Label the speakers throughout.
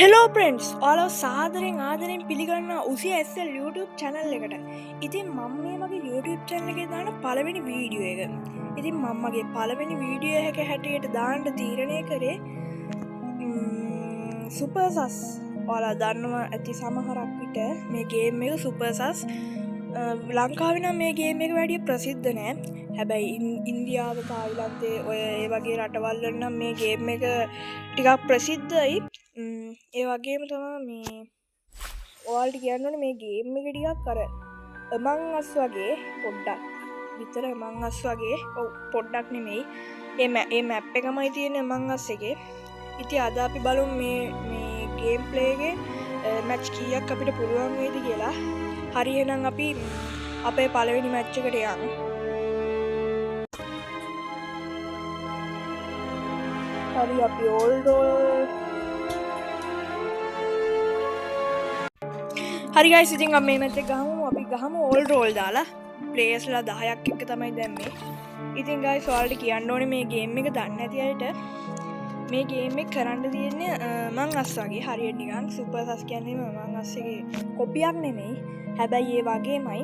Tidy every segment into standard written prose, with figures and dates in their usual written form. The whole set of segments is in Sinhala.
Speaker 1: හෙලෝ ප්‍රෙන්ඩ්ස් ඔයාලව සාදරෙන් ආදරෙන් පිළිගන්න උසිය ඇස්සල් YouTube චැනල් එකට. ඉතින් මම මේ මගේ YouTube චැනල් එකේ දාන පළවෙනි වීඩියෝ එක. ඉතින් මම මගේ පළවෙනි වීඩියෝ එක හැටියට දාන්න තීරණය කරේ සුපර් සස්. ඔයාලා දන්නවා ඇති සමහරක් විට මේ ගේම් එක සුපර් සස් ලංකාවේ නම් මේ ගේම් එක වැඩිය ප්‍රසිද්ධ නෑ. හැබැයි ඉන්දියාව තායිලන්තේ ඔය ඒ වගේ රටවල් වල නම් මේ ගේම් එක ටිකක් ප්‍රසිද්ධයි. ඒ වගේම තමයි මේ ඔයාලට කියන්න ඕනේ මේ ගේම් එක ටිකක් අර Among Us වගේ පොඩ්ඩක් විතර Among Us වගේ පොඩ්ඩක් නෙමෙයි ඒ මැප් එකමයි තියෙන්නේ Among Us එකේ. ඉතින් අද අපි බලමු මේ ගේම් ප්ලේ එකේ මැච් කීයක් අපිට පුළුවන් වේද කියලා. හරි එහෙනම් අපි අපේ පළවෙනි මැච් එකට යමු. හරි අපි ඕල් රෝල් හරි ගයිස් ඉතින් අපි මේ මැච් එක ගහමු ඕල් රෝල් දාලා ප්ලේයර්ස්ලා 10ක් එක්ක තමයි දැම්මේ. ඉතින් ගයිස් ඔයාලට කියන්න ඕනේ මේ ගේම් එක දන්නේ නැති අයට මේ ගේම් එක කරන්න තියෙන්නේ Among Us වගේ හරියට නිකන් සුපර් සස් කියන්නේ Among Us එකේ කොපියක් නෙමෙයි. හැබැයි ඒ වගේමයි.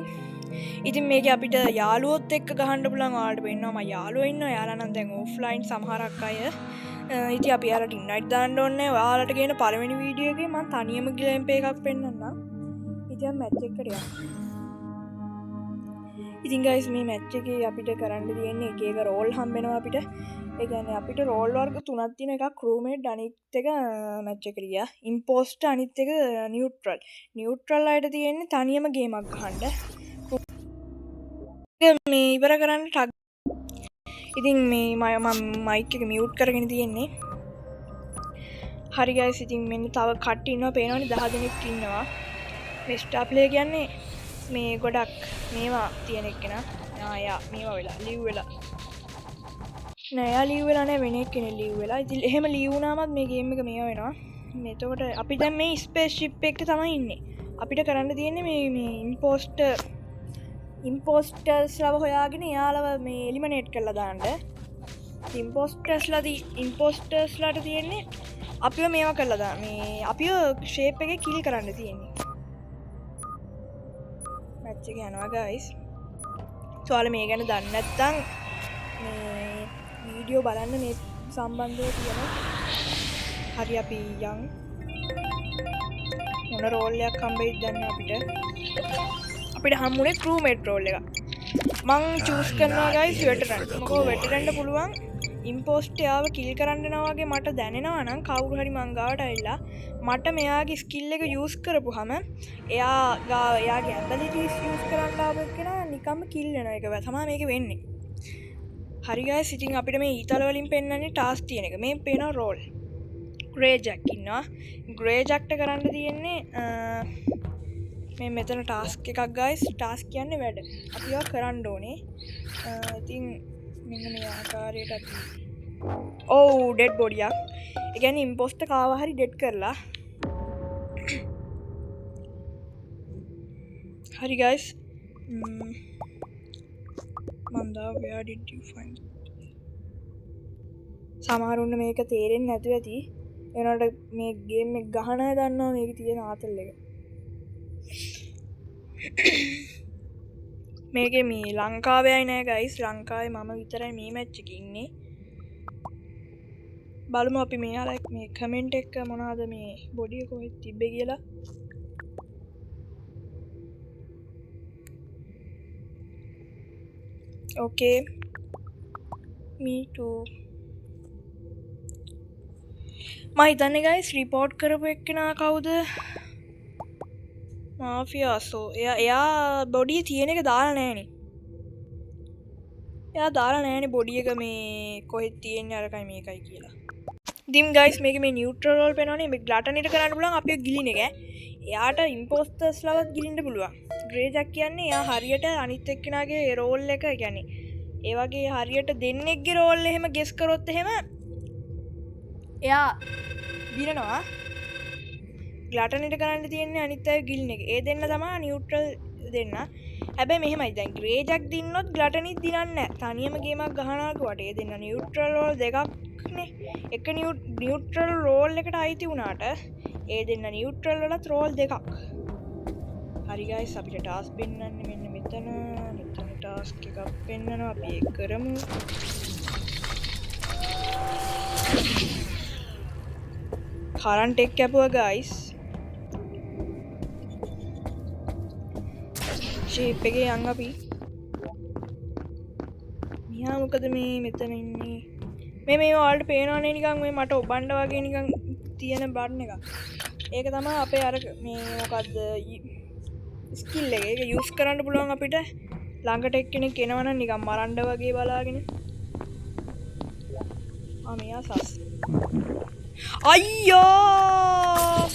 Speaker 1: ඉතින් මේක අපිට යාළුවොත් එක්ක ගහන්න පුළුවන්. ඔයාලට පේනවා මම යාළුවෝ ඉන්නවා. යාළුවා නම් දැන් ඔෆ්ලයින් සමහරක් අය. ඉතින් අපි යාළුවට ඉන්වයිට් දාන්න ඕනේ. ඔයාලට ගේන පළවෙනි වීඩියෝ එකේ මම තනියම ගේම් ප්ලේ එකක් පෙන්නන්නම්. ඉතින් මැච් එකට යමු. ඉතින් ගයිස් මේ මැච් එකේ අපිට කරන්න තියෙන්නේ එක එක රෝල් හම්බෙනවා අපිට. ඒ කියන්නේ අපිට රෝල් වර්ග තුනක් තියෙන එකක් ක්‍රූමේට් අනිත් එක මැච් එකට ගියා. ඉම්පෝස්ටර් අනිත් එක නියුට්‍රල්. නියුට්‍රල් අයට තියෙන්නේ තනියම ගේමක් ගහන්න. මේ ඉවර කරන්න ටග්. ඉතින් මේ මම මයික් එක මියුට් කරගෙන තියෙන්නේ. හරි ගයිස් ඉතින් මෙන්න තව කට්ටිය ඉන්නවා පේනවනේ 10 දෙනෙක් ඉන්නවා. මේ ස්ටාර් ප්ලේ කියන්නේ මේ ගොඩක් මේවා තියෙන එක්කෙනා. යා මේවා වෙලා ලිව් වෙලා. නෑ යා ලිව් වෙලා නෑ වෙන එක්කෙනෙක් ලිව් වෙලා. ඉතින් එහෙම ලිව් වුණාමත් මේ ගේම් එක මේවා වෙනවා. එතකොට අපි දැන් මේ ස්පේස් ෂිප් එකේ තමයි ඉන්නේ. අපිට කරන්න තියෙන්නේ මේ ඉම්පෝස්ටර්ස්ලව හොයාගෙන යාලව මේ එලිමිනේට් කරලා දාන්න. ඉම්පෝස්ටර්ස්ලාට තියෙන්නේ අපිව මේවා කරලා දාන්න. මේ අපිව ෂේප් එකේ කිල් කරන්න තියෙන්නේ. මැච් එක යනවා ගයිස්. ඔයාලා මේ ගැන දන්නේ නැත්නම් මේ වීඩියෝ බලන්න මේ සම්බන්ධව තියෙනවා. හරි අපි යන් මොන රෝල් එකක් හම්බෙයිද දන්නේ අපිට හම්බුනේ ක්‍රූමේට් රෝල් එක. මං චූස් කරනවා ගයිස් වෙටරන්. මොකද වෙටරන්ට පුළුවන් ඉම්පෝස්ට් යාව කිල් කරන්න යනවා වගේ මට දැනෙනවා නම් කවුරු හරි මං ගාවට ඇවිල්ලා මට මෙයාගේ ස්කිල් එක යූස් කරපුවාම එයාගේ ඇබිලිටිස් යූස් කරන්න ආව එක්කෙනා නිකම්ම කිල් වෙන එක තමයි මේක වෙන්නේ. හරි ගයිස් ඉතින් අපිට මේ ඊතල වලින් පෙන්නන්නේ ටාස්ක් තියෙන එක. මේ පේන රෝල් ග්‍රේ ජැක් ඉන්නවා. ග්‍රේ ජැක්ට කරන්න තියෙන්නේ මේ මෙතන ටාස්ක් එකක් ගයිස්. ටාස්ක් කියන්නේ වැඩ. අපි ඒවා කරන්න ඕනේ. ඉතින් මෙන්න මේ ආකාරයට අපි ඩෙඩ් බොඩියක්. ඒ කියන්නේ ඉම්පෝස්ටර් කාව හරි ඩෙඩ් කරලා. හරි ගයිස්. මන්දා where did you find සමහරුන්න මේක තේරෙන්නේ නැතුව ඇති. එනකොට මේ ගේම් එක ගහන අය දන්නවා මේකේ තියෙන ආතල් එක. මේකේ මේ ලංකාවේ අය නෑ ගයිස්. ලංකාවේ මම විතරයි මේ මැච් එකේ ඉන්නේ. බලමු අපි මෙයාලා මේ කමෙන්ට් එක මොනවාද මේ බොඩි එක කොහෙද තිබ්බේ කියලා. Okay. Me too. මම හිතන්නේ ගයිස් රිපෝට් කරපු එක්කෙනා කවුද? මාෆියාසෝ. එයා බොඩිය තියෙන එක දාලා නෑනේ. එයා දාලා නෑනේ බොඩි එක මේ කොහෙද තියෙන්නේ අරකයි මේකයි කියලා. ඉතින් ගයිස් මේක මේ නියුට්‍රල් රෝල් පේනවනේ මේ ග්ලටනිට කරන්න පුළුවන් අපිව ගිලින එක. එයාට ඉම්පෝස්ටර්ස්ලවත් ගිලින්න පුළුවන්. ග්‍රේ ජැක් කියන්නේ එයා හරියට අනිත් එක්කෙනාගේ රෝල් එක කියන්නේ ඒ වගේ හරියට දෙන්නෙක්ගේ රෝල් එහෙම ගෙස් කරොත් එහෙම එයා දිනනවා. ග්ලටනිට කරන්න තියෙන්නේ අනිත් අය ගිලින එක. ඒ දෙන්න තමයි නියුට්‍රල් දෙන්න. හැබැයි මෙහෙමයි දැන් ග්‍රේ ජැක් දින්නොත් ග්ලටනිත් දිනන්නේ නැහැ. තනියම ගේමක් ගහනවා කොට ඒ දෙන්න නියුට්‍රල් රෝල් දෙකක් නේ එක නියුට්‍රල් රෝල් එකට අයිති වුණාට ඒ දෙන්න නියුට්‍රල් වලත් රෝල් දෙකක් හරි ගයිස් අපිට ටාස්ක් පෙන්වන්නේ මෙන්න මෙතන ටාස්ක් එකක් පෙන්වනවා අපි ඒක කරමු කරන්ට් එක කැපුවා ගයිස් ෂේප් එකේ යන් අපි මියා මොකද මේ මෙතන ඉන්නේ මේ ඔයාලට පේනවනේ නිකන් මේ මට ඔබන්න වගේ නිකන් තියෙන බටන් එකක් ඒක තමයි අපේ අර මේ මොකද්ද ස්කිල් එක ඒක යූස් කරන්න පුළුවන් අපිට ළඟට එක්කෙනෙක් එනවනම් නිකන් මරන්න වගේ බලාගෙන මෙයා සස් අයියෝ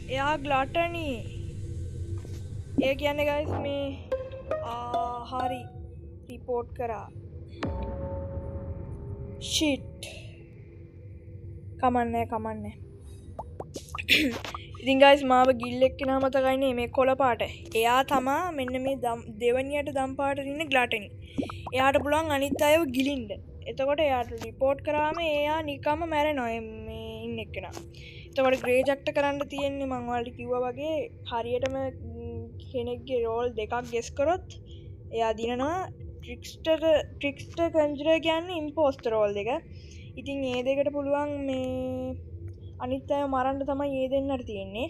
Speaker 1: එයා ග්ලටනි ඒ කියන්නේ ගයිස් මේ හරි රිපෝට් කරා ෂිට් කමන්නේ ඉතින් ගයිස් මාව ගිල්ලෙක් කෙනා මතකයිනේ මේ කොළ පාට එයා තමා මෙන්න මේ දෙවනියට දම් පාටට ඉන්න ග්ලටනි එයාට පුළුවන් අනිත් අයව ගිලින්න එතකොට එයාට රිපෝට් කරාම එයා නිකම්ම මැරෙනවා මේ ඉන්න එක්කෙනා එතකොට ග්‍රේජක්ට කරන්න තියෙන්නේ මං ඔයාලට කිව්වා වගේ හරියටම කෙනෙක්ගේ රෝල් දෙකක් ගෙස් කරොත් එයා දිනනවා ට්‍රික්ස්ටර් කන්ජරර් කියන්නේ ඉම්පෝස්ටර් රෝල් දෙක ඉතින් ඒ දෙකට පුළුවන් මේ අනිත් අය මරන්න තමයි ඒ දෙන්නට තියෙන්නේ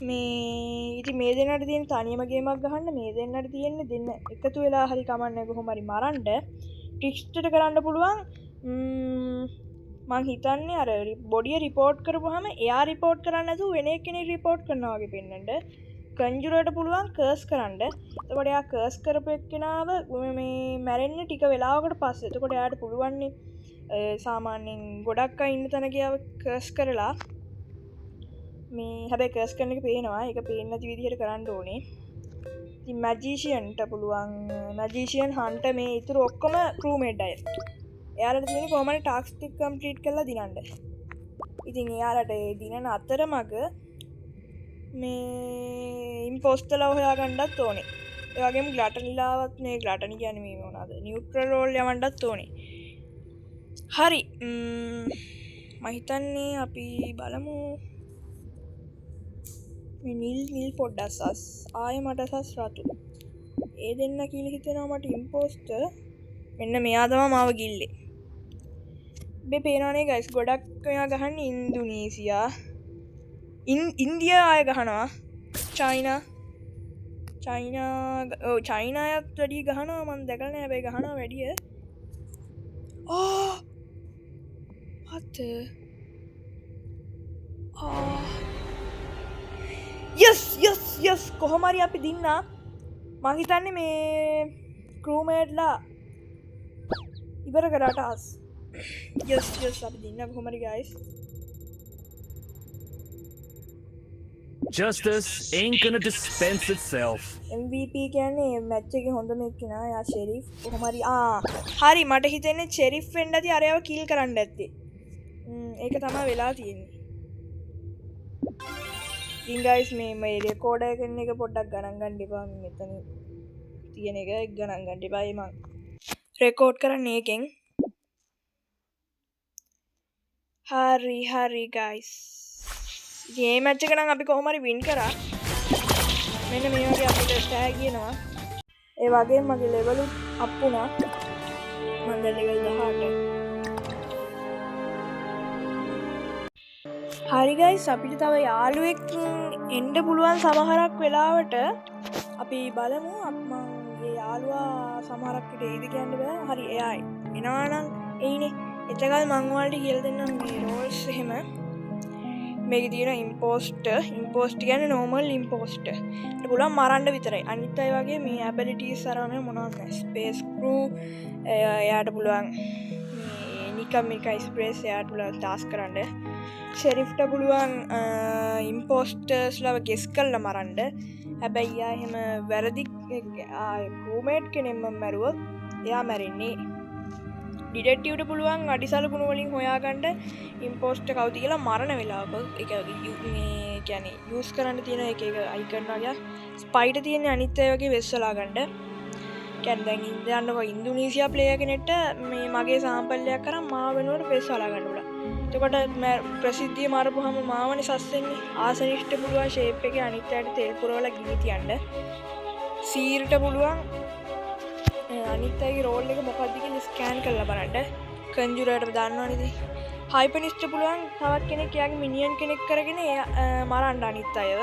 Speaker 1: මේ ඉතින් මේ දෙන්නට තියෙන තනියම ගේමක් ගහන්න මේ දෙන්නට තියෙන්නේ දෙන්න එකතු වෙලා හරි කමන්නේ කොහොම හරි මරන්න ට්‍රික්ස්ටර් කරන්න පුළුවන් මං හිතන්නේ අර බොඩිය රිපෝට් කරපුවාම එයා රිපෝට් කරන්නේ නැතුව වෙන කෙනෙක් රිපෝට් කරනවා වගේ පෙන්නන්න කන්ජුරර්ට පුළුවන් කර්ස් කරන්න එතකොට එයා කර්ස් කරපු එක්කෙනාව මේ මැරෙන්න ටික වෙලාවකට පස්සේ එතකොට එයාට පුළුවන් සාමාන්‍යයෙන් ගොඩක් අය ඉන්න තැන ගියාව කර්ස් කරලා මේ හැබැයි කර්ස් කරන එක පේනවා ඒක පේන්නේ නැති විදිහට කරන්න ඕනේ ඉතින් මැජිෂියන්ට පුළුවන් මැජිෂියන් හන්ට මේ ඉතුරු ඔක්කොම ක්‍රූමේට් අය එයාලට තියෙන්නේ කොහොමද ටාස්ක් ටික කම්ප්ලීට් කරලා දිනන්න ඉතින් එයාලට ඒ දිනන අතරමඟ මේ ඉම්පෝස්ටර්ලා හොයාගන්නත් ඕනේ ඒ වගේම ග්ලටනිලාවත් මේ ග්ලටනි කියන්නේ මේ මොනවාද නියුට්‍රල් රෝල් යවන්නත් ඕනේ හරි මම හිතන්නේ අපි බලමු මේ නිල් පොඩ්ඩක් සස් ආයෙ මට සස් රතු ඒ දෙන්න කියලා හිතෙනවා මට ඉම්පෝස්ටර් මෙන්න මෙයා තමයි මාව ගිල්ලේ මේ පේනවනේ ගයිස් ගොඩක් මෙයා ගහන්නේ ඉන්දුනීසියා ඉන්දියා අය ගහනවා චයිනායත් වැඩිය ගහනවා මම දැකලා නෑ හැබැයි ගහනවා වැඩිය යස් කොහොම හරි අපි දින්නා මං හිතන්නේ මේ ක්‍රූමේට්ලා ඉවර කරා ටාස් යස් අපි දින්නා කොහොම හරි guys
Speaker 2: Justice ain't gonna dispense itself.
Speaker 1: MVP කියන්නේ මැච් එකේ හොඳම එක්කෙනා යා ෂෙරිෆ් කොහොම හරි හරි මට හිතෙන්නේ ෂෙරිෆ් වෙන්න ඇති අරයව කිල් කරන්න ඇත්තේ ඒක තමයි වෙලා තියෙන්නේ ඉතින් ගයිස් මේ රෙකෝඩර් එකෙන් එක පොඩ්ඩක් ගණන් ගන්න එපා මෙතන තියෙන එක ගණන් ගන්න එපා මම රෙකෝඩ් කරන්නේ එකෙන් හරි ගයිස් මේ මැච් එක නම් අපි කොහොම හරි වින් කරා මෙන්න මේ වගේ අපිට ටැග් කියනවා ඒ වගේම මගේ ලෙවල් අප් වුණා මම දැන් ලෙවල් 18 හරි ගයිස් අපිට තව යාළුවෙක් එන්න පුළුවන් සමහරක් වෙලාවට අපි බලමු මම මේ යාළුවා සමහරක් විට එයිද කියන්න බෑ හරි එයා එනවා නම් එයිනේ එතකල් මම ඔයාලට කියලා දෙන්නම් මේ රෝල්ස් එහෙම මේක තියෙන ඉම්පෝස්ටර් කියන්නේ නෝමල් ඉම්පෝස්ටර් ඒක පුළුවන් මරන්න විතරයි අනිත් අය වගේ මේ ඇබිලිටිස් අරගෙන මොනවද ස්පේස් ක්‍රූ එයාට පුළුවන් මේ නිකම් ස්පේස් එයාට පුළුවන් ටාස්ක් කරන්න ෂෙරිෆ්ට පුළුවන් ඉම්පෝස්ටර්ස්ලව ගෙස් කරලා මරන්න හැබැයි එයා එහෙම වැරදි ක්‍රූමේට් කෙනෙක්ම මැරුවොත් එයා මැරෙන්නේ ඩිටෙක්ටිව්ට පුළුවන් අඩිසලකුණු වලින් හොයාගන්න ඉම්පෝස්ටර් කවුද කියලා මරණ වෙලාවක ඒක කියන්නේ යූස් කරන්න තියෙන එක අයිකන් වගේ ස්පයිට තියෙන අනිත් අය වගේ වෙස්සලා ගන්න කියන්නේ දැන් ඉන්දියානු ඉන්දුනීසියා ප්ලේයර් කෙනෙක්ට මේ මගේ සාම්පල්ලයක් කරන් මාව වෙනුවට පෙස් හොලා ගන්න උනා. එතකොට ප්‍රසිද්ධිය මාරපුවාම මාවනේ සස්සෙන්නේ ආසනිෂ්ඨ පුළුවන් ෂේප් එකේ අනිත් අයට තෙල් පුරවලා ගිනි තියන්න. සීරට පුළුවන් අනිත් අයගේ රෝල් එක මොකක්ද කියලා ස්කෑන් කරලා බලන්න. කන්ජුරර්ට දන්නවනේ ඉතින්. හයිපනිස්ට් පුළුවන් තවත් කෙනෙක් යාගේ මිනියන් කෙනෙක් කරගෙන මරන්න අනිත් අයව.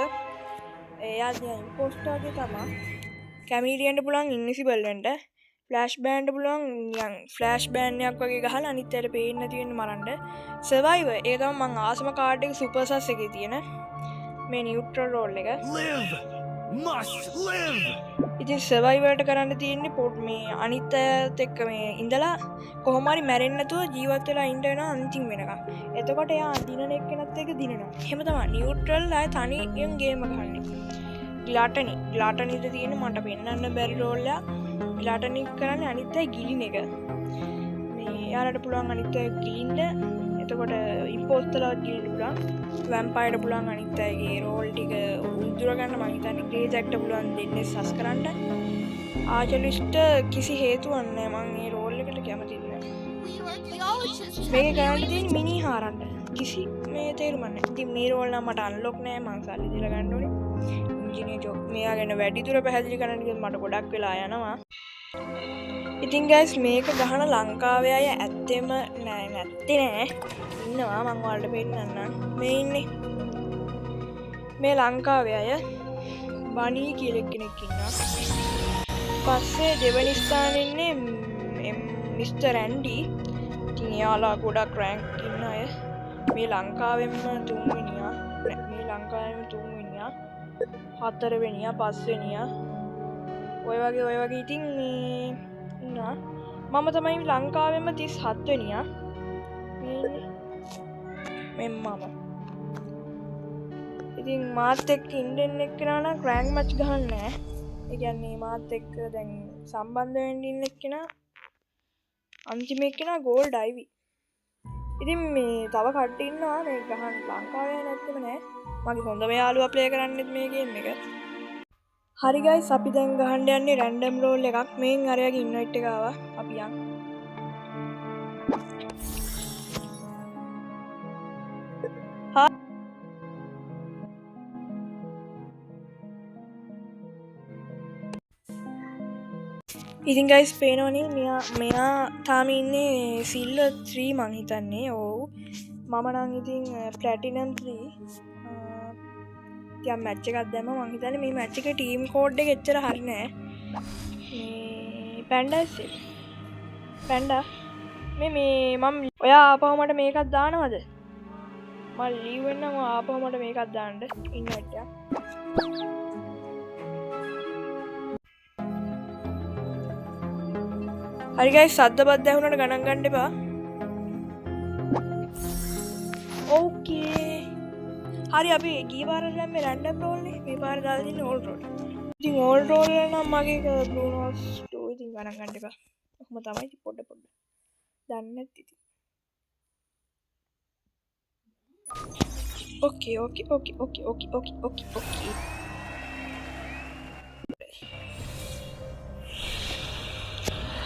Speaker 1: එයා දැන් ඉම්පෝස්ටර් වගේ තමයි. කැමීලියන්ට පුළුවන් ඉන්විසිබල් වෙන්න. ෆ්ලෑෂ් බෑන්ඩ් පුළුවන් නිකන් ෆ්ලෑෂ් බෑන් එකක් වගේ ගහලා අනිත් අයට පේන්නේ නැති වෙන්න මරන්න. සර්වයිවර් ඒක තමයි මං ආසම කාඩ් එක සුපර් සස් එකේ තියෙන මේ නියුට්‍රල් රෝල් එක.
Speaker 2: Live! Must live!
Speaker 1: ඉතින් සර්වයිවර්ට කරන්න තියෙන්නේ පොඩ් මේ අනිත් අයත් එක්ක මේ ඉඳලා කොහොම හරි මැරෙන්නේ නැතුව ජීවත් වෙලා ඉන්න වෙනවා අන්තිම වෙනකම්. එතකොට එයා දිනන එක්කෙනත් එක්ක දිනනවා. එහෙම තමයි නියුට්‍රල් අය තනියෙන් ගේම ගහන්නේ. ග්ලාටනිට තියෙන මට පෙන්වන්න බැරි රෝල් එක. ග්ලාටනි කරන්නේ අනිත් අය ගිලින එක. මේ යාලට පුළුවන් අනිත් අය ගිලින්න. එතකොට ඉම්පෝස්ටර්ලවත් ගිලින්න පුළුවන්. වැම්පයර්ට පුළුවන් අනිත් අයගේ රෝල් ටික උදුර ගන්න මම හිතන්නේ ග්‍රේ ජැක්ට පුළුවන් දෙන්නේ සස් කරන්න. ආචලිස්ට කිසි හේතුවක් නැහැ මම මේ රෝල් එකට කැමති නැහැ. මේක කරන්න තියෙන්නේ මිනි හාරන්න. කිසි මේ තේරුමක් නැහැ. ඉතින් මේ රෝල් නම් මට අන්ලොක් නැහැ මං සල්ලි දීලා ගන්න ඕනේ. ඉන්ජිනියර් ජොබ් මෙයා ගැන වැඩි දුර පැහැදිලි කරන්න කිව්වොත් මට ගොඩක් වෙලා යනවා. ඉතින් ගයිස් මේක ගහන ලංකාවේ අය ඇත්තෙම නැත්තේ නෑ. ඉන්නවා මං ඔයාලට පෙන්නන්නම්. මේ ඉන්නේ. මේ ලංකාවේ අය බනී කියලා කෙනෙක් ඉන්නවා. පස්සේ දෙවෙනි ස්ථානයේ ඉන්නේ මිස්ටර් ඇන්ඩි. ඉතින් එයාලා ගොඩක් රෑන්ක් ඉන්න අය. මේ ලංකාවෙම තුන්වෙනියා. මේ ලංකාවෙම තුන්වෙනියා. හතරවෙනියා පස්වෙනියා. ඔය වගේ ඉතින් මේ ඉන්නවා. මම තමයි ලංකාවෙම 37 වෙනියා. මේ මම. ඉතින් මාත් එක්ක ඉන්ඩෙන් එක්කෙනා නම් රෑන්ක් මැච් ගහන්නේ නැහැ. ඒ කියන්නේ මාත් එක්ක දැන් සම්බන්ධ වෙන්න ඉන්න එක්කෙනා අන්තිම එක්කෙනා ගෝල්ඩ් අයිවි. ඉතින් මේ තව කට්ටිය ඉන්නවා මේ ගහන්න ලංකාවේ නැත්තෙම නෑ. මගේ හොඳම යාළුවා ප්ලේ කරන්නේත් මේ ගේම් එක. හරි ගයිස් අපි දැන් ගහන්න යන්නේ රැන්ඩම් රෝල් එකක්. මේන් අරයාගේ ඉන්වයිට් එක ආවා. අපි යන්. ඉතින් ගයිස් පේනවනේ මෙයා තාම ඉන්නේ සිල්වර් 3 මං හිතන්නේ. ඔව්. මම නම් ඉතින් ප්ලැටිනම් 3 ටිකක් මැච් එකක් දැම්මා. මං හිතන්නේ මේ මැච් එකේ ටීම් කෝඩ් එක එච්චර හරි නෑ. මේ පැන්ඩා මේ මම ඔයා ආපහු මට මේකක් දානවද? මම ලීව් වෙන්නම් ආපහු මට මේකක් දාන්න ඉන්වයිට් එක. හරි ගයිස් සද්ද බද්ද ඇහුනට ගණන් ගන්න එපා. ඕකේ. හරි අපි ගිය පාරට දැම්මේ රැන්ඩම් රෝල් නේ. මේ පාර දාලා තින්නේ ඕල් රෝල්. ඉතින් ඕල් රෝල් නම් මගේ බ්‍රූනෝස් 2 ඉතින් ගණන් ගන්න එපා. කොහොම තමයි ඉතින් පොඩ දන්නේ නැති ඉතින්. ඕකේ.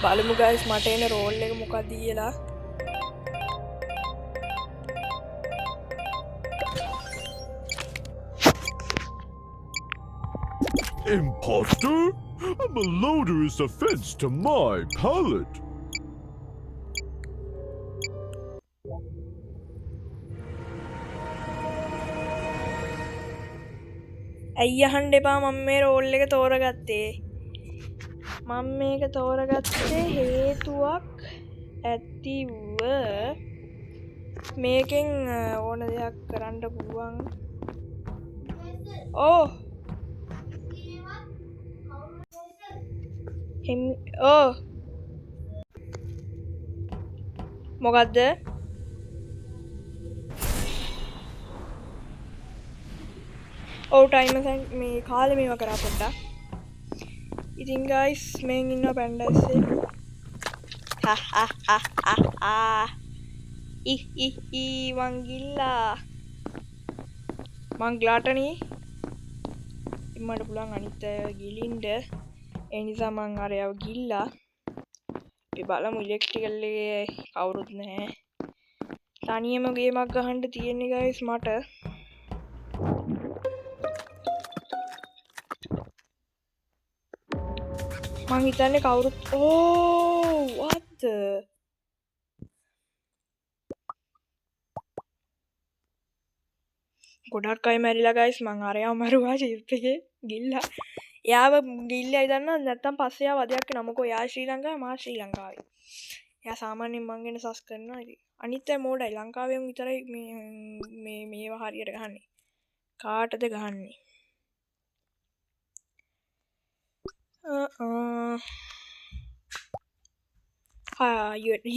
Speaker 1: බලමු ගයිස් මට එන රෝල් එක මොකක්ද කියලා.
Speaker 3: Imposter? A malodorous offense to my palate.
Speaker 1: ඇයි අහන්න එපා මම මේ රෝල් එක තෝරගත්තේ. මම මේක තෝරගත්තේ හේතුවක් ඇතිව මේකෙන් ඕන දෙයක් කරන්න පුළුවන්. මොකක්ද? ටයිම මේ කාලෙ මේවා කරා පොඩ්ඩක්. ඉතින් ගයිස් මෙන් ඉන්න පැන්ඩස්සේ වංගිල්ලා මං ග්ලාටනී ඉම්මට පුළන් අනිත් ගිලින්ඩ ඒ නිසා මං අරයව ගිල්ලා අපි බලමු ඉලෙක්ට්‍රිකල් එකේ කවුරුත් නැහැ තනියම ගේමක් ගහන්න තියෙන්නේ guys මට මං හිතන්නේ කවුරුත් what the ගොඩක් අය මැරිලා guys මං අරයව මරුවා චිප් එකේ ගිල්ලා එයාව ගිල්ලයි දන්නවා නැත්තම් පස්සේ ආව වදයක් වෙනවා මොකෝ එයා ශ්‍රී ලංකාවේ මා ශ්‍රී ලංකාවේ එයා සාමාන්‍යයෙන් මං ගැන සස් කරනවා ඉතින් අනිත් අය මෝඩයි ලංකාවෙන් විතරයි මේවා හරියට ගහන්නේ කාටද ගහන්නේ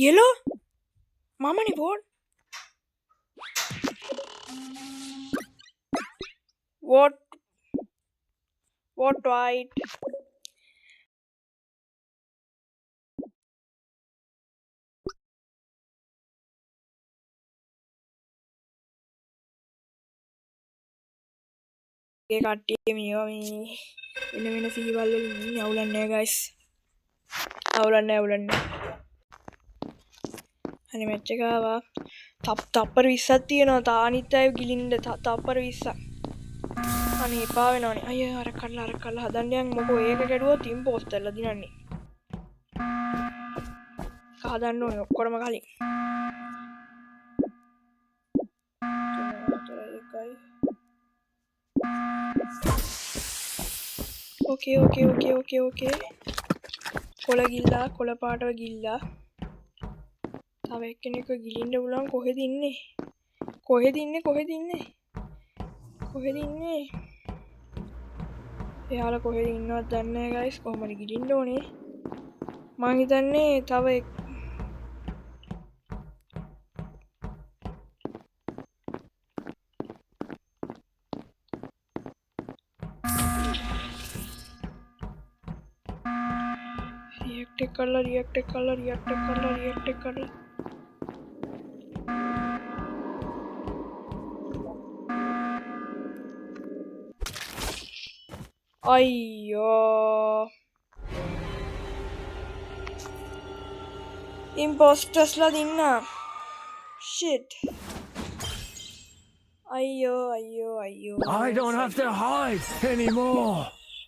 Speaker 1: yellow mamani board what white ඒ කට්ටිය මේවා මේ වෙන සීවල් වලින් ඉන්නේ අවුලක් නෑ guys අවුලක් නෑ අනේ මැච් එක ආවා තප්පර 20ක් තියෙනවා තානිත් අය ගිලින්න තප්පර 20ක් අනේ එපා වෙනවනේ අයියෝ අර කල්ලා හදන්න යන් මොකෝ ඒක ගැඩුවොත් ඉම්පෝස්ට් කරලා දිනන්නේ හදන්න ඕනේ ඔක්කොම කලින් ඕකේ කොළ ගිල්ලා කොළ පාටව ගිල්ලා තව එක්කෙනෙක්ව ගිලින්න පුළුවන් කොහෙද ඉන්නේ එයාලා කොහෙද ඉන්නවද දන්නේ නැහැ guys කොහමද ගිලින්න ඕනේ මං හිතන්නේ තව රියැක්ට් කරලා අයියෝ ඉම්පෝස්ටර්ස්ලා දින්න shit අයියෝ
Speaker 2: I don't have to hide anymore.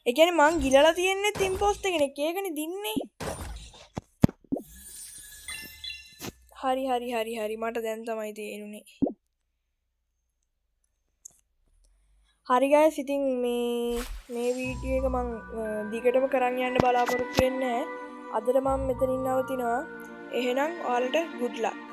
Speaker 1: ඒ කියන්නේ මං ගිලලා තියන්නේ ඉම්පෝස්ට් එකනේ ඒකනේ දින්නේ හරි මට දැන් තමයි තේරුනේ හරි guys ඉතින් මේ වීඩියෝ එක මං දිගටම කරන් යන්න බලාපොරොත්තු වෙන්නේ අදට මම මෙතනින් නවතිනවා එහෙනම් ඔයාලට good luck